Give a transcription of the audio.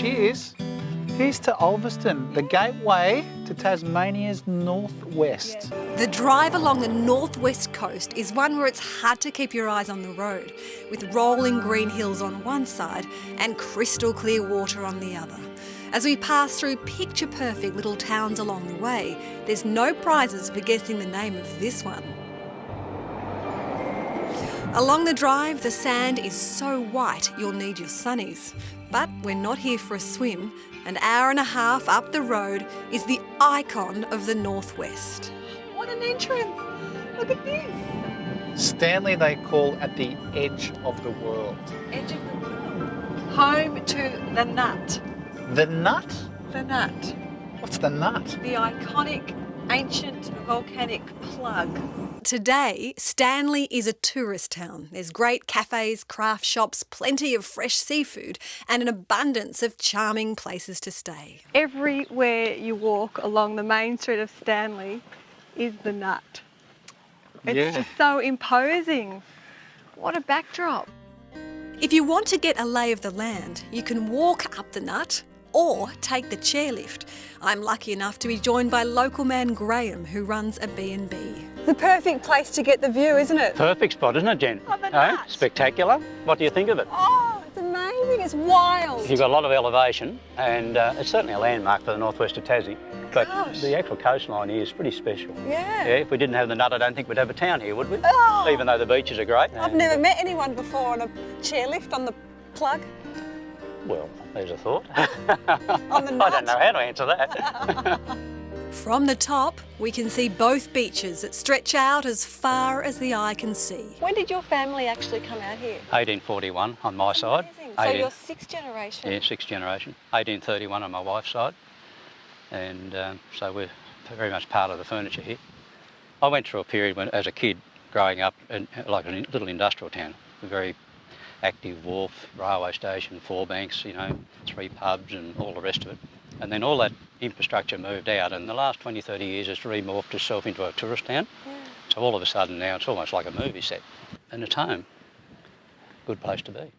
cheers. Here's to Ulverston, the gateway to Tasmania's northwest. The drive along the northwest coast is one where it's hard to keep your eyes on the road, with rolling green hills on one side and crystal clear water on the other. As we pass through picture-perfect little towns along the way, there's no prizes for guessing the name of this one. Along the drive, the sand is so white you'll need your sunnies. But we're not here for a swim. An hour and a half up the road is the icon of the northwest. What an entrance! Look at this! Stanley they call at the edge of the world. Edge of the world. Home to the Nut. The Nut? The Nut. What's the Nut? The iconic ancient volcanic plug. Today, Stanley is a tourist town. There's great cafes, craft shops, plenty of fresh seafood and an abundance of charming places to stay. Everywhere you walk along the main street of Stanley is the Nut. It's just so imposing. What a backdrop. If you want to get a lay of the land, you can walk up the Nut or take the chairlift. I'm lucky enough to be joined by local man Graham, who runs a B&B. The perfect place to get the view, isn't it? Perfect spot, isn't it, Jen? Oh, the Nut. Spectacular. What do you think of it? Oh, it's amazing. It's wild. You've got a lot of elevation and it's certainly a landmark for the northwest of Tassie. But the actual coastline here is pretty special. Yeah. If we didn't have the Nut, I don't think we'd have a town here, would we? Oh. Even though the beaches are great. I've never met anyone before on a chairlift on the plug. Well, there's a thought. On the Nut. I don't know how to answer that. From the top, we can see both beaches that stretch out as far as the eye can see. When did your family actually come out here? 1841 on my side. Amazing. So you're sixth generation? Yeah, sixth generation. 1831 on my wife's side. And so we're very much part of the furniture here. I went through a period when, as a kid, growing up in like a little industrial town, a very active wharf, railway station, 4 banks, 3 pubs and all the rest of it. And then all that infrastructure moved out, and the last 20, 30 years it's remorphed itself into a tourist town. Yeah. So all of a sudden now it's almost like a movie set. And it's home. Good place to be.